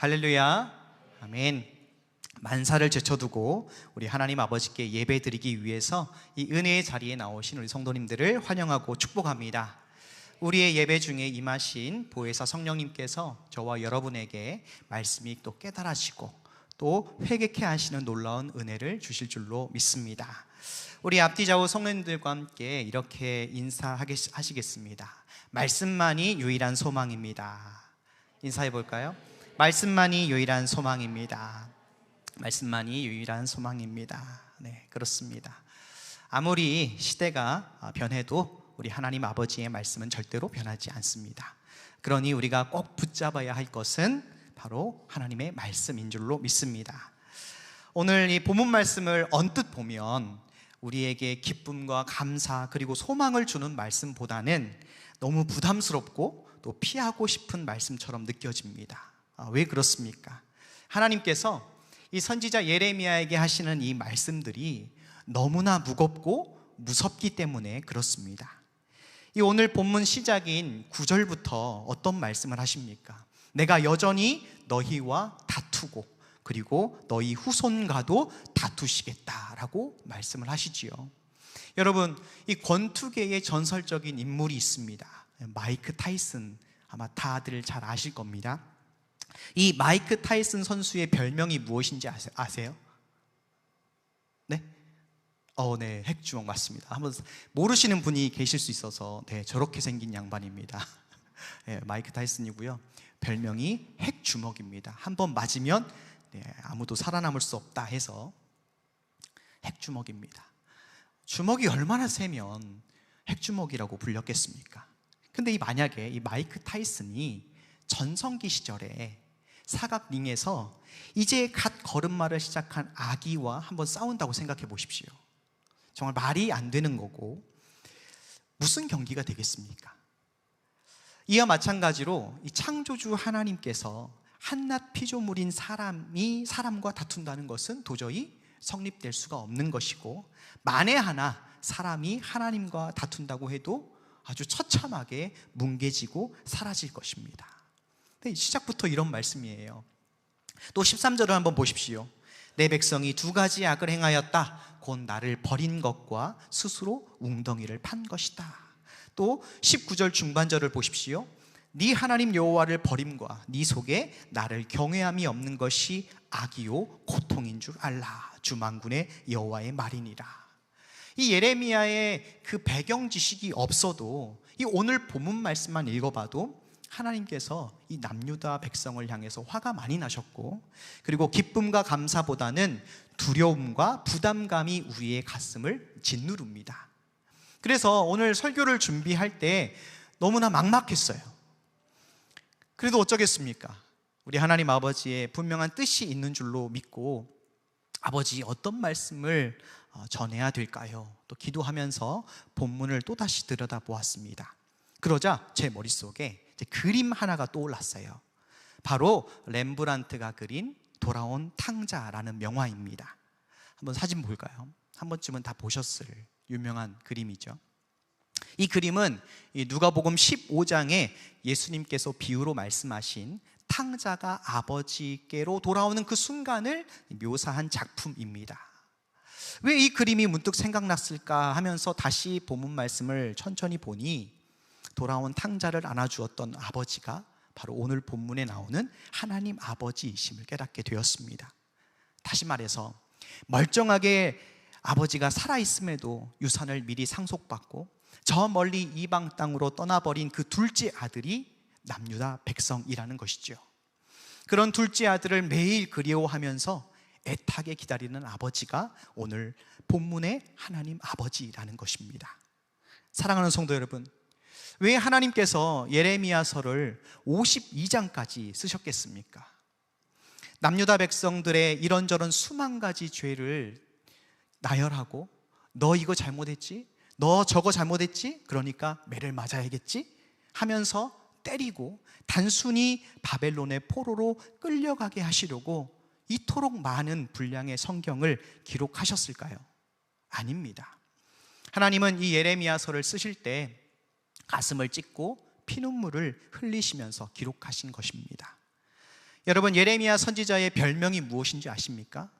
할렐루야, 아멘. 만사를 제쳐두고 우리 하나님 아버지께 예배드리기 위해서 이 은혜의 자리에 나오신 우리 성도님들을 환영하고 축복합니다. 우리의 예배 중에 임하신 보혜사 성령님께서 저와 여러분에게 말씀이 또 깨달아지고 또 회개케 하시는 놀라운 은혜를 주실 줄로 믿습니다. 우리 앞뒤 좌우 성도님들과 함께 이렇게 인사하시겠습니다. 말씀만이 유일한 소망입니다. 인사해 볼까요? 말씀만이 유일한 소망입니다. 말씀만이 유일한 소망입니다. 네, 그렇습니다. 아무리 시대가 변해도 우리 하나님 아버지의 말씀은 절대로 변하지 않습니다. 그러니 우리가 꼭 붙잡아야 할 것은 바로 하나님의 말씀인 줄로 믿습니다. 오늘 이 본문 말씀을 언뜻 보면 우리에게 기쁨과 감사 그리고 소망을 주는 말씀보다는 너무 부담스럽고 또 피하고 싶은 말씀처럼 느껴집니다. 왜 그렇습니까? 하나님께서 이 선지자 예레미야에게 하시는 이 말씀들이 너무나 무겁고 무섭기 때문에 그렇습니다. 이 오늘 본문 시작인 9절부터 어떤 말씀을 하십니까? 내가 여전히 너희와 다투고 그리고 너희 후손과도 다투시겠다라고 말씀을 하시지요. 여러분, 이 권투계의 전설적인 인물이 있습니다. 마이크 타이슨, 아마 다들 잘 아실 겁니다. 이 마이크 타이슨 선수의 별명이 무엇인지 아세요? 네? 네, 핵주먹 맞습니다. 한번 모르시는 분이 계실 수 있어서 네, 저렇게 생긴 양반입니다. 네, 마이크 타이슨이고요. 별명이 핵주먹입니다. 한번 맞으면 네, 아무도 살아남을 수 없다 해서 핵주먹입니다. 주먹이 얼마나 세면 핵주먹이라고 불렸겠습니까? 근데 만약에 이 마이크 타이슨이 전성기 시절에 사각링에서 이제 갓 걸음마를 시작한 아기와 한번 싸운다고 생각해 보십시오. 정말 말이 안 되는 거고 무슨 경기가 되겠습니까? 이와 마찬가지로 이 창조주 하나님께서 한낱 피조물인 사람이 사람과 다툰다는 것은 도저히 성립될 수가 없는 것이고, 만에 하나 사람이 하나님과 다툰다고 해도 아주 처참하게 뭉개지고 사라질 것입니다. 시작부터 이런 말씀이에요. 또 13절을 한번 보십시오. 내 백성이 두 가지 악을 행하였다. 곧 나를 버린 것과 스스로 웅덩이를 판 것이다. 또 19절 중반절을 보십시오. 네 하나님 여호와를 버림과 네 속에 나를 경외함이 없는 것이 악이요 고통인 줄 알라. 주 만군의 여호와의 말이니라. 이 예레미야의 그 배경 지식이 없어도 이 오늘 본문 말씀만 읽어봐도 하나님께서 이 남유다 백성을 향해서 화가 많이 나셨고, 그리고 기쁨과 감사보다는 두려움과 부담감이 우리의 가슴을 짓누릅니다. 그래서 오늘 설교를 준비할 때 너무나 막막했어요. 그래도 어쩌겠습니까? 우리 하나님 아버지의 분명한 뜻이 있는 줄로 믿고, 아버지 어떤 말씀을 전해야 될까요? 또 기도하면서 본문을 또다시 들여다보았습니다. 그러자 제 머릿속에 그림 하나가 떠올랐어요. 바로 렘브란트가 그린 돌아온 탕자라는 명화입니다. 한번 사진 볼까요? 한 번쯤은 다 보셨을 유명한 그림이죠. 이 그림은 누가복음 15장에 예수님께서 비유로 말씀하신 탕자가 아버지께로 돌아오는 그 순간을 묘사한 작품입니다. 왜 이 그림이 문득 생각났을까 하면서 다시 본문 말씀을 천천히 보니 돌아온 탕자를 안아주었던 아버지가 바로 오늘 본문에 나오는 하나님 아버지이심을 깨닫게 되었습니다. 다시 말해서 멀쩡하게 아버지가 살아있음에도 유산을 미리 상속받고 저 멀리 이방 땅으로 떠나버린 그 둘째 아들이 남유다 백성이라는 것이죠. 그런 둘째 아들을 매일 그리워하면서 애타게 기다리는 아버지가 오늘 본문의 하나님 아버지라는 것입니다. 사랑하는 성도 여러분, 왜 하나님께서 예레미야서를 52장까지 쓰셨겠습니까? 남유다 백성들의 이런저런 수만 가지 죄를 나열하고, 너 이거 잘못했지? 너 저거 잘못했지? 그러니까 매를 맞아야겠지? 하면서 때리고 단순히 바벨론의 포로로 끌려가게 하시려고 이토록 많은 분량의 성경을 기록하셨을까요? 아닙니다. 하나님은 이 예레미야서를 쓰실 때 가슴을 찢고 피눈물을 흘리시면서 기록하신 것입니다. 여러분, 예레미야 선지자의 별명이 무엇인지 아십니까?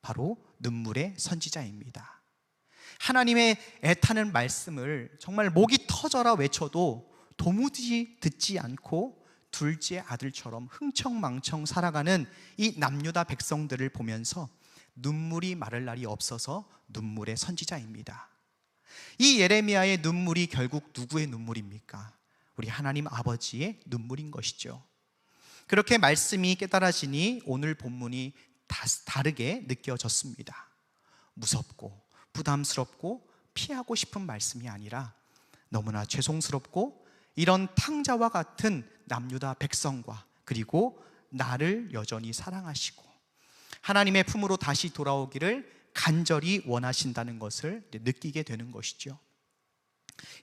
바로 눈물의 선지자입니다. 하나님의 애타는 말씀을 정말 목이 터져라 외쳐도 도무지 듣지 않고 둘째 아들처럼 흥청망청 살아가는 이 남유다 백성들을 보면서 눈물이 마를 날이 없어서 눈물의 선지자입니다. 이 예레미야의 눈물이 결국 누구의 눈물입니까? 우리 하나님 아버지의 눈물인 것이죠. 그렇게 말씀이 깨달아지니 오늘 본문이 다르게 느껴졌습니다. 무섭고 부담스럽고 피하고 싶은 말씀이 아니라 너무나 죄송스럽고 이런 탕자와 같은 남유다 백성과 그리고 나를 여전히 사랑하시고 하나님의 품으로 다시 돌아오기를 간절히 원하신다는 것을 느끼게 되는 것이죠.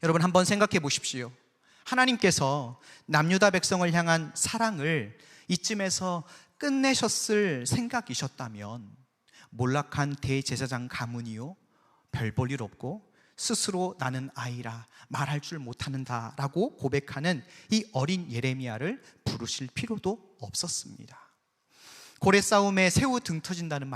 여러분, 한번 생각해 보십시오. 하나님께서 남유다 백성을 향한 사랑을 이쯤에서 끝내셨을 생각이셨다면 몰락한 대제사장 가문이요 별 볼 일 없고 스스로 나는 아이라 말할 줄 못하는다 라고 고백하는 이 어린 예레미야를 부르실 필요도 없었습니다. 고래 싸움에 새우 등 터진다는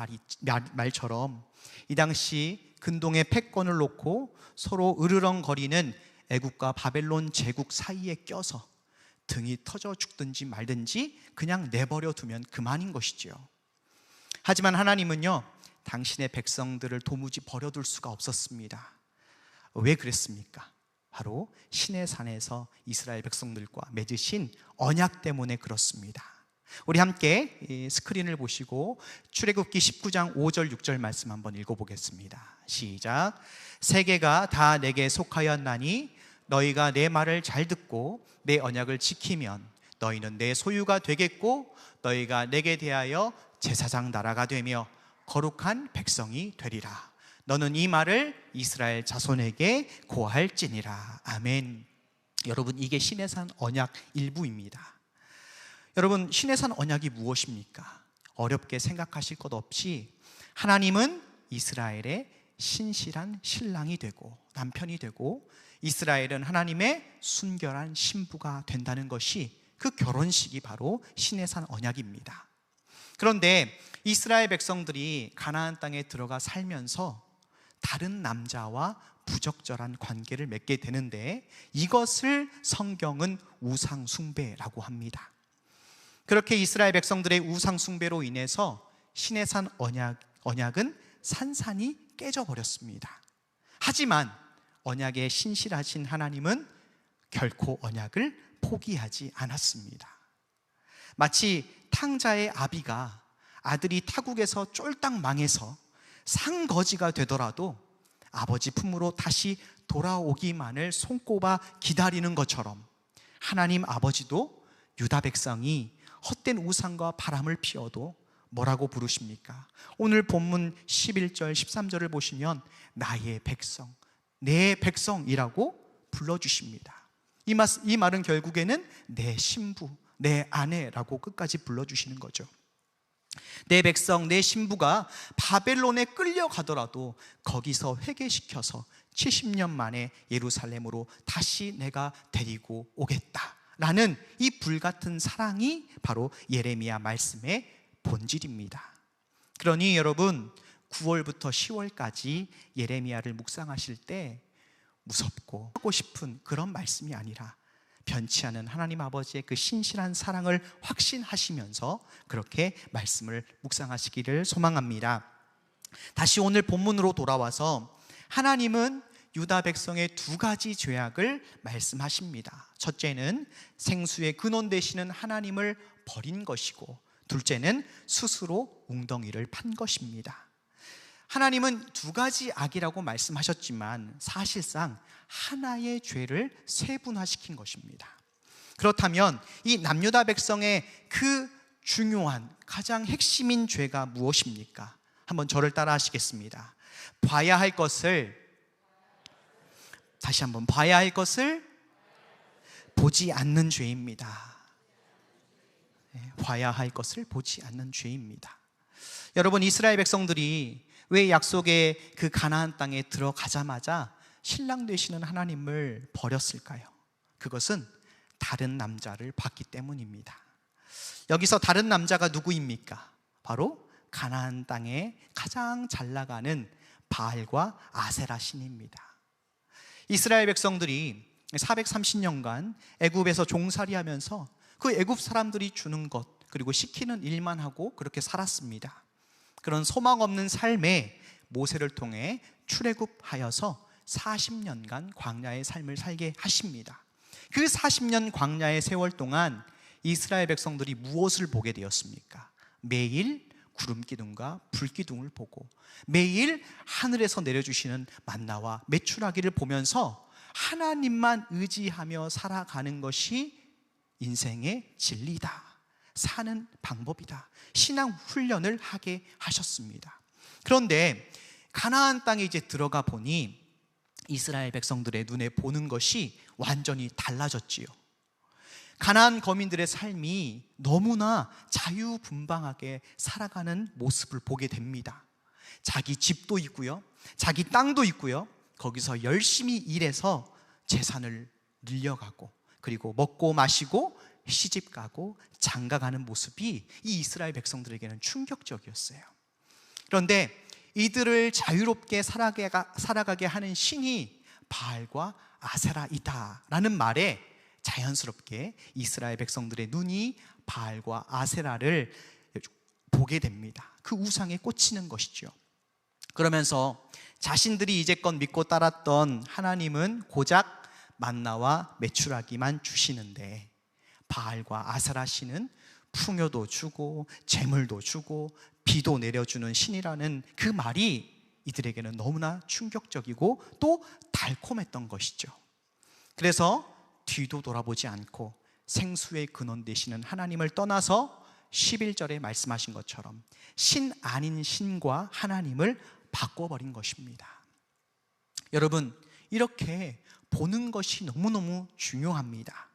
말처럼 이 당시 근동의 패권을 놓고 서로 으르렁거리는 애국과 바벨론 제국 사이에 껴서 등이 터져 죽든지 말든지 그냥 내버려 두면 그만인 것이지요. 하지만 하나님은요, 당신의 백성들을 도무지 버려둘 수가 없었습니다. 왜 그랬습니까? 바로 시내 산에서 이스라엘 백성들과 맺으신 언약 때문에 그렇습니다. 우리 함께 스크린을 보시고 출애굽기 19장 5절 6절 말씀 한번 읽어보겠습니다. 시작. 세계가 다 내게 속하였나니 너희가 내 말을 잘 듣고 내 언약을 지키면 너희는 내 소유가 되겠고 너희가 내게 대하여 제사장 나라가 되며 거룩한 백성이 되리라. 너는 이 말을 이스라엘 자손에게 고할지니라. 아멘. 여러분, 이게 시내산 언약 일부입니다. 여러분, 시내산 언약이 무엇입니까? 어렵게 생각하실 것 없이 하나님은 이스라엘의 신실한 신랑이 되고 남편이 되고 이스라엘은 하나님의 순결한 신부가 된다는 것이 그 결혼식이 바로 시내산 언약입니다. 그런데 이스라엘 백성들이 가나안 땅에 들어가 살면서 다른 남자와 부적절한 관계를 맺게 되는데 이것을 성경은 우상 숭배라고 합니다. 그렇게 이스라엘 백성들의 우상 숭배로 인해서 시내산 언약은 산산이 깨져버렸습니다. 하지만 언약에 신실하신 하나님은 결코 언약을 포기하지 않았습니다. 마치 탕자의 아비가 아들이 타국에서 쫄딱 망해서 상거지가 되더라도 아버지 품으로 다시 돌아오기만을 손꼽아 기다리는 것처럼 하나님 아버지도 유다 백성이 헛된 우상과 바람을 피워도 뭐라고 부르십니까? 오늘 본문 11절 13절을 보시면 나의 백성, 내 백성이라고 불러주십니다. 이 말은 결국에는 내 신부, 내 아내라고 끝까지 불러주시는 거죠. 내 백성, 내 신부가 바벨론에 끌려가더라도 거기서 회개시켜서 70년 만에 예루살렘으로 다시 내가 데리고 오겠다라는 이 불같은 사랑이 바로 예레미야 말씀의 본질입니다. 그러니 여러분, 9월부터 10월까지 예레미야를 묵상하실 때 무섭고 하고 싶은 그런 말씀이 아니라 변치 않은 하나님 아버지의 그 신실한 사랑을 확신하시면서 그렇게 말씀을 묵상하시기를 소망합니다. 다시 오늘 본문으로 돌아와서 하나님은 유다 백성의 두 가지 죄악을 말씀하십니다. 첫째는 생수의 근원 되시는 하나님을 버린 것이고 둘째는 스스로 웅덩이를 판 것입니다. 하나님은 두 가지 악이라고 말씀하셨지만 사실상 하나의 죄를 세분화시킨 것입니다. 그렇다면 이 남유다 백성의 그 중요한 가장 핵심인 죄가 무엇입니까? 한번 저를 따라 하시겠습니다. 봐야 할 것을, 다시 한번, 봐야 할 것을 보지 않는 죄입니다. 봐야 할 것을 보지 않는 죄입니다. 여러분, 이스라엘 백성들이 왜 약속의 그 가나안 땅에 들어가자마자 신랑 되시는 하나님을 버렸을까요? 그것은 다른 남자를 봤기 때문입니다. 여기서 다른 남자가 누구입니까? 바로 가나안 땅에 가장 잘 나가는 바알과 아세라 신입니다. 이스라엘 백성들이 430년간 애굽에서 종살이하면서 그 애굽 사람들이 주는 것 그리고 시키는 일만 하고 그렇게 살았습니다. 그런 소망 없는 삶에 모세를 통해 출애굽하여서 40년간 광야의 삶을 살게 하십니다. 그 40년 광야의 세월 동안 이스라엘 백성들이 무엇을 보게 되었습니까? 매일 구름기둥과 불기둥을 보고 매일 하늘에서 내려주시는 만나와 메추라기를 보면서 하나님만 의지하며 살아가는 것이 인생의 진리다, 사는 방법이다, 신앙 훈련을 하게 하셨습니다. 그런데 가나안 땅에 이제 들어가 보니 이스라엘 백성들의 눈에 보는 것이 완전히 달라졌지요. 가나안 거민들의 삶이 너무나 자유분방하게 살아가는 모습을 보게 됩니다. 자기 집도 있고요, 자기 땅도 있고요, 거기서 열심히 일해서 재산을 늘려가고 그리고 먹고 마시고 시집가고 장가가는 모습이 이 이스라엘 백성들에게는 충격적이었어요. 그런데 이들을 자유롭게 살아가게 하는 신이 바알과 아세라이다 라는 말에 자연스럽게 이스라엘 백성들의 눈이 바알과 아세라를 보게 됩니다. 그 우상에 꽂히는 것이죠. 그러면서 자신들이 이제껏 믿고 따랐던 하나님은 고작 만나와 메추라기만 주시는데 바알과 아세라 신은 풍요도 주고 재물도 주고 비도 내려주는 신이라는 그 말이 이들에게는 너무나 충격적이고 또 달콤했던 것이죠. 그래서 뒤도 돌아보지 않고 생수의 근원 되시는 하나님을 떠나서 11절에 말씀하신 것처럼 신 아닌 신과 하나님을 바꿔버린 것입니다. 여러분, 이렇게 보는 것이 너무너무 중요합니다.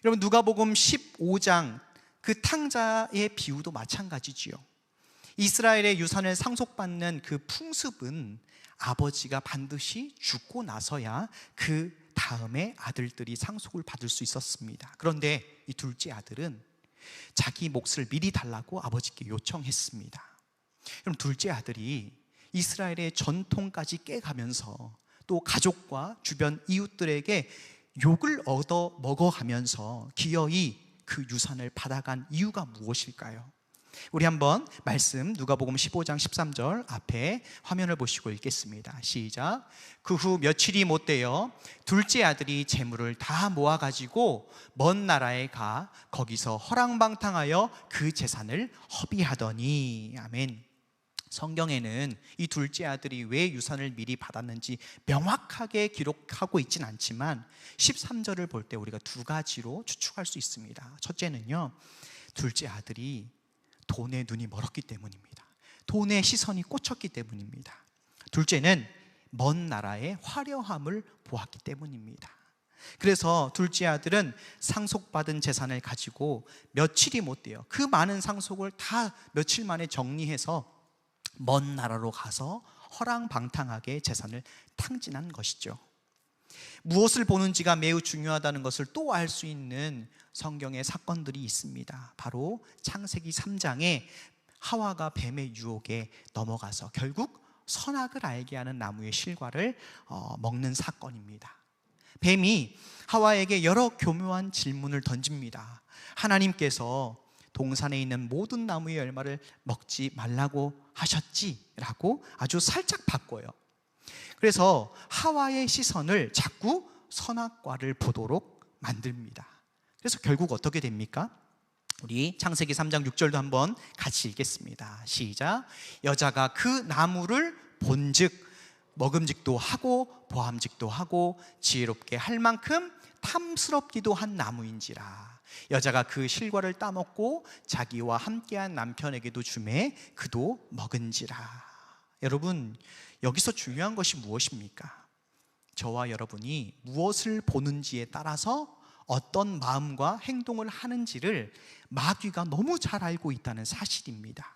여러분, 누가복음 15장 그 탕자의 비유도 마찬가지지요. 이스라엘의 유산을 상속받는 그 풍습은 아버지가 반드시 죽고 나서야 그 다음에 아들들이 상속을 받을 수 있었습니다. 그런데 이 둘째 아들은 자기 몫을 미리 달라고 아버지께 요청했습니다. 그럼 둘째 아들이 이스라엘의 전통까지 깨가면서 또 가족과 주변 이웃들에게 욕을 얻어 먹어가면서 기어이 그 유산을 받아간 이유가 무엇일까요? 우리 한번 말씀 누가복음 15장 13절 앞에 화면을 보시고 읽겠습니다. 시작. 그 후 며칠이 못 되어 둘째 아들이 재물을 다 모아가지고 먼 나라에 가 거기서 허랑방탕하여 그 재산을 허비하더니. 아멘. 성경에는 이 둘째 아들이 왜 유산을 미리 받았는지 명확하게 기록하고 있진 않지만 13절을 볼 때 우리가 두 가지로 추측할 수 있습니다. 첫째는요, 둘째 아들이 돈에 눈이 멀었기 때문입니다. 돈에 시선이 꽂혔기 때문입니다. 둘째는 먼 나라의 화려함을 보았기 때문입니다. 그래서 둘째 아들은 상속받은 재산을 가지고 며칠이 못 돼요. 그 많은 상속을 다 며칠 만에 정리해서 먼 나라로 가서 허랑방탕하게 재산을 탕진한 것이죠. 무엇을 보는지가 매우 중요하다는 것을 또 알 수 있는 성경의 사건들이 있습니다. 바로 창세기 3장에 하와가 뱀의 유혹에 넘어가서 결국 선악을 알게 하는 나무의 실과를 먹는 사건입니다. 뱀이 하와에게 여러 교묘한 질문을 던집니다. 하나님께서 동산에 있는 모든 나무의 열매를 먹지 말라고 하셨지? 라고 아주 살짝 바꿔요. 그래서 하와의 시선을 자꾸 선악과를 보도록 만듭니다. 그래서 결국 어떻게 됩니까? 우리 창세기 3장 6절도 한번 같이 읽겠습니다. 시작. 여자가 그 나무를 본즉 먹음직도 하고 보암직도 하고 지혜롭게 할 만큼 탐스럽기도 한 나무인지라. 여자가 그 실과를 따먹고 자기와 함께한 남편에게도 주매 그도 먹은지라. 여러분, 여기서 중요한 것이 무엇입니까? 저와 여러분이 무엇을 보는지에 따라서 어떤 마음과 행동을 하는지를 마귀가 너무 잘 알고 있다는 사실입니다.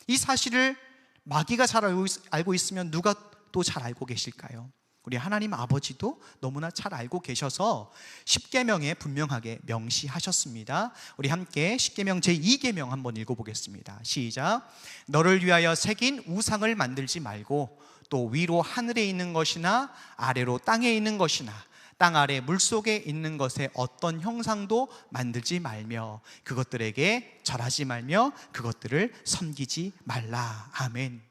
이 사실을 마귀가 잘 알고 있으면 누가 또 잘 알고 계실까요? 우리 하나님 아버지도 너무나 잘 알고 계셔서 십계명에 분명하게 명시하셨습니다. 우리 함께 십계명 제2계명 한번 읽어보겠습니다. 시작. 너를 위하여 새긴 우상을 만들지 말고 또 위로 하늘에 있는 것이나 아래로 땅에 있는 것이나 땅 아래 물속에 있는 것에 어떤 형상도 만들지 말며 그것들에게 절하지 말며 그것들을 섬기지 말라. 아멘.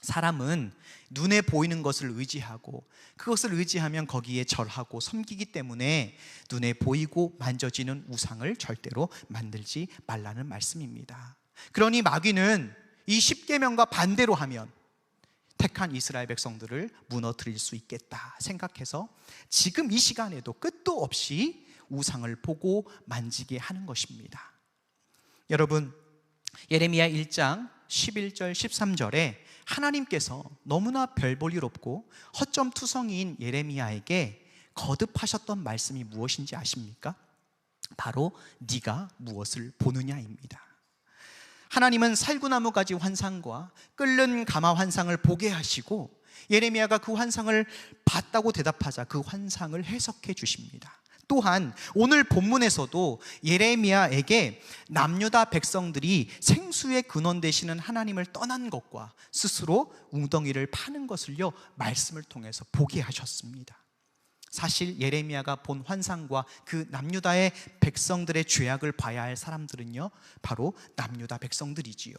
사람은 눈에 보이는 것을 의지하고 그것을 의지하면 거기에 절하고 섬기기 때문에 눈에 보이고 만져지는 우상을 절대로 만들지 말라는 말씀입니다. 그러니 마귀는 이 십계명과 반대로 하면 택한 이스라엘 백성들을 무너뜨릴 수 있겠다 생각해서 지금 이 시간에도 끝도 없이 우상을 보고 만지게 하는 것입니다. 여러분, 예레미야 1장 11절 13절에 하나님께서 너무나 별볼일 없고 허점투성이인 예레미야에게 거듭하셨던 말씀이 무엇인지 아십니까? 바로 네가 무엇을 보느냐입니다. 하나님은 살구나무가지 환상과 끓는 가마 환상을 보게 하시고 예레미야가 그 환상을 봤다고 대답하자 그 환상을 해석해 주십니다. 또한 오늘 본문에서도 예레미야에게 남유다 백성들이 생수의 근원 되시는 하나님을 떠난 것과 스스로 웅덩이를 파는 것을요 말씀을 통해서 보게 하셨습니다. 사실 예레미야가 본 환상과 그 남유다의 백성들의 죄악을 봐야 할 사람들은요 바로 남유다 백성들이지요.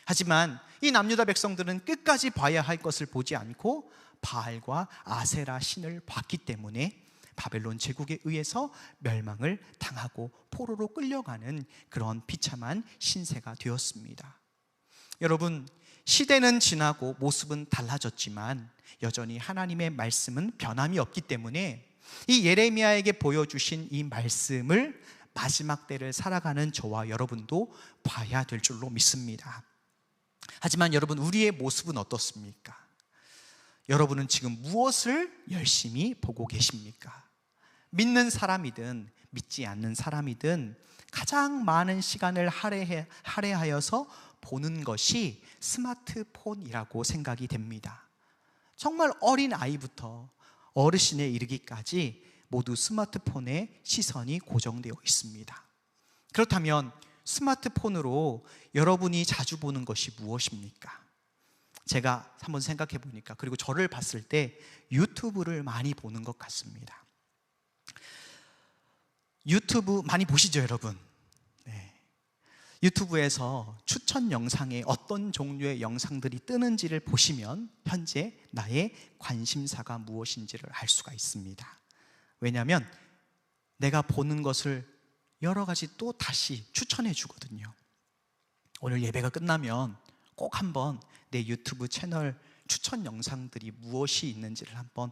하지만 이 남유다 백성들은 끝까지 봐야 할 것을 보지 않고 바알과 아세라 신을 봤기 때문에 바벨론 제국에 의해서 멸망을 당하고 포로로 끌려가는 그런 비참한 신세가 되었습니다. 여러분, 시대는 지나고 모습은 달라졌지만 여전히 하나님의 말씀은 변함이 없기 때문에 이 예레미야에게 보여주신 이 말씀을 마지막 때를 살아가는 저와 여러분도 봐야 될 줄로 믿습니다. 하지만 여러분, 우리의 모습은 어떻습니까? 여러분은 지금 무엇을 열심히 보고 계십니까? 믿는 사람이든 믿지 않는 사람이든 가장 많은 시간을 할애하여서 보는 것이 스마트폰이라고 생각이 됩니다. 정말 어린 아이부터 어르신에 이르기까지 모두 스마트폰에 시선이 고정되어 있습니다. 그렇다면 스마트폰으로 여러분이 자주 보는 것이 무엇입니까? 제가 한번 생각해 보니까, 그리고 저를 봤을 때 유튜브를 많이 보는 것 같습니다. 유튜브 많이 보시죠, 여러분? 네. 유튜브에서 추천 영상에 어떤 종류의 영상들이 뜨는지를 보시면 현재 나의 관심사가 무엇인지를 알 수가 있습니다. 왜냐하면 내가 보는 것을 여러 가지 또 다시 추천해 주거든요. 오늘 예배가 끝나면 꼭 한번 내 유튜브 채널 추천 영상들이 무엇이 있는지를 한번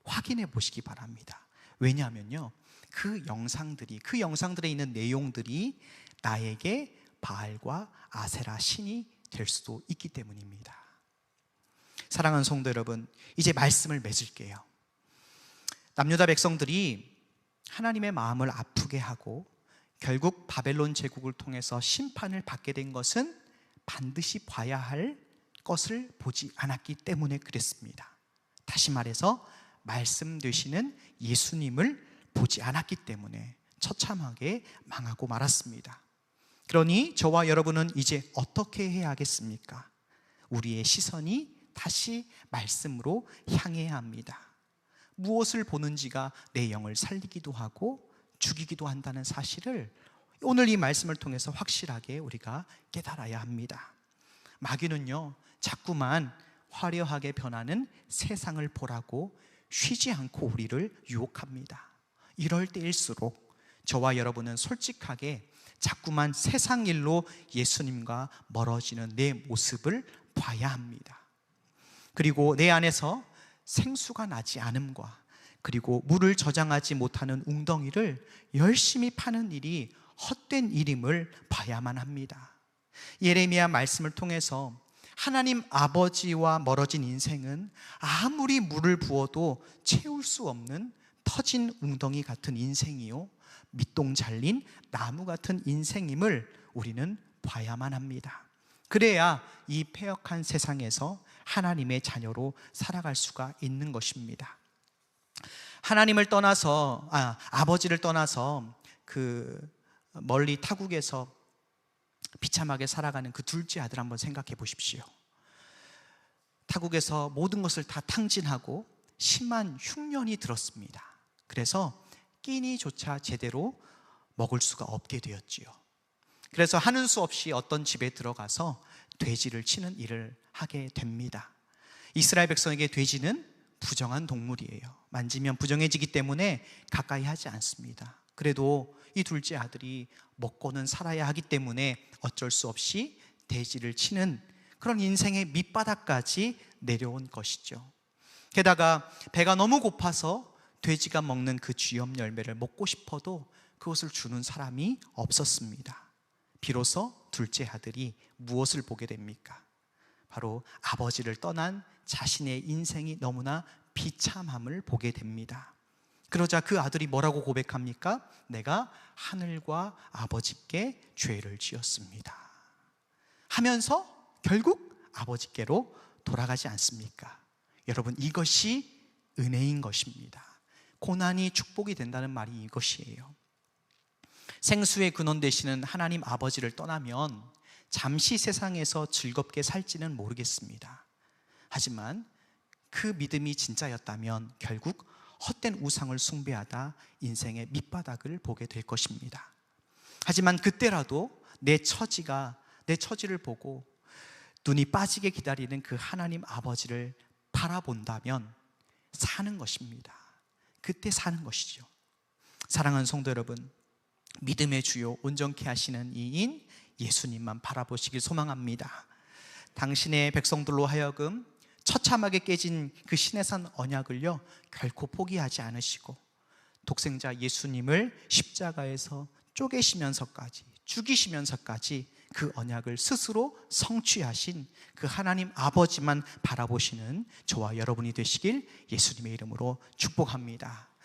확인해 보시기 바랍니다. 왜냐하면요, 그 영상들에 있는 내용들이 나에게 바알과 아세라 신이 될 수도 있기 때문입니다. 사랑하는 성도 여러분, 이제 말씀을 맺을게요. 남유다 백성들이 하나님의 마음을 아프게 하고 결국 바벨론 제국을 통해서 심판을 받게 된 것은 반드시 봐야 할 것을 보지 않았기 때문에 그랬습니다. 다시 말해서 말씀 되시는 예수님을 보지 않았기 때문에 처참하게 망하고 말았습니다. 그러니 저와 여러분은 이제 어떻게 해야 하겠습니까? 우리의 시선이 다시 말씀으로 향해야 합니다. 무엇을 보는지가 내 영을 살리기도 하고 죽이기도 한다는 사실을 오늘 이 말씀을 통해서 확실하게 우리가 깨달아야 합니다. 마귀는요, 자꾸만 화려하게 변하는 세상을 보라고 쉬지 않고 우리를 유혹합니다. 이럴 때일수록 저와 여러분은 솔직하게 자꾸만 세상 일로 예수님과 멀어지는 내 모습을 봐야 합니다. 그리고 내 안에서 생수가 나지 않음과 그리고 물을 저장하지 못하는 웅덩이를 열심히 파는 일이 헛된 일임을 봐야만 합니다. 예레미야 말씀을 통해서 하나님 아버지와 멀어진 인생은 아무리 물을 부어도 채울 수 없는 터진 웅덩이 같은 인생이요, 밑동 잘린 나무 같은 인생임을 우리는 봐야만 합니다. 그래야 이 패역한 세상에서 하나님의 자녀로 살아갈 수가 있는 것입니다. 하나님을 떠나서 아버지를 떠나서 그 멀리 타국에서 비참하게 살아가는 그 둘째 아들 한번 생각해 보십시오. 타국에서 모든 것을 다 탕진하고 심한 흉년이 들었습니다. 그래서 끼니조차 제대로 먹을 수가 없게 되었지요. 그래서 하는 수 없이 어떤 집에 들어가서 돼지를 치는 일을 하게 됩니다. 이스라엘 백성에게 돼지는 부정한 동물이에요. 만지면 부정해지기 때문에 가까이 하지 않습니다. 그래도 이 둘째 아들이 먹고는 살아야 하기 때문에 어쩔 수 없이 돼지를 치는 그런 인생의 밑바닥까지 내려온 것이죠. 게다가 배가 너무 고파서 돼지가 먹는 그 쥐염 열매를 먹고 싶어도 그것을 주는 사람이 없었습니다. 비로소 둘째 아들이 무엇을 보게 됩니까? 바로 아버지를 떠난 자신의 인생이 너무나 비참함을 보게 됩니다. 그러자 그 아들이 뭐라고 고백합니까? 내가 하늘과 아버지께 죄를 지었습니다 하면서 결국 아버지께로 돌아가지 않습니까? 여러분, 이것이 은혜인 것입니다. 고난이 축복이 된다는 말이 이것이에요. 생수의 근원 되시는 하나님 아버지를 떠나면 잠시 세상에서 즐겁게 살지는 모르겠습니다. 하지만 그 믿음이 진짜였다면 결국 헛된 우상을 숭배하다 인생의 밑바닥을 보게 될 것입니다. 하지만 그때라도 내 처지를 보고 눈이 빠지게 기다리는 그 하나님 아버지를 바라본다면 사는 것입니다. 그때 사는 것이죠. 사랑하는 성도 여러분, 믿음의 주요 온전케 하시는 이인 예수님만 바라보시길 소망합니다. 당신의 백성들로 하여금 처참하게 깨진 그 시내산 언약을요 결코 포기하지 않으시고 독생자 예수님을 십자가에서 쪼개시면서까지 죽이시면서까지 그 언약을 스스로 성취하신 그 하나님 아버지만 바라보시는 저와 여러분이 되시길 예수님의 이름으로 축복합니다.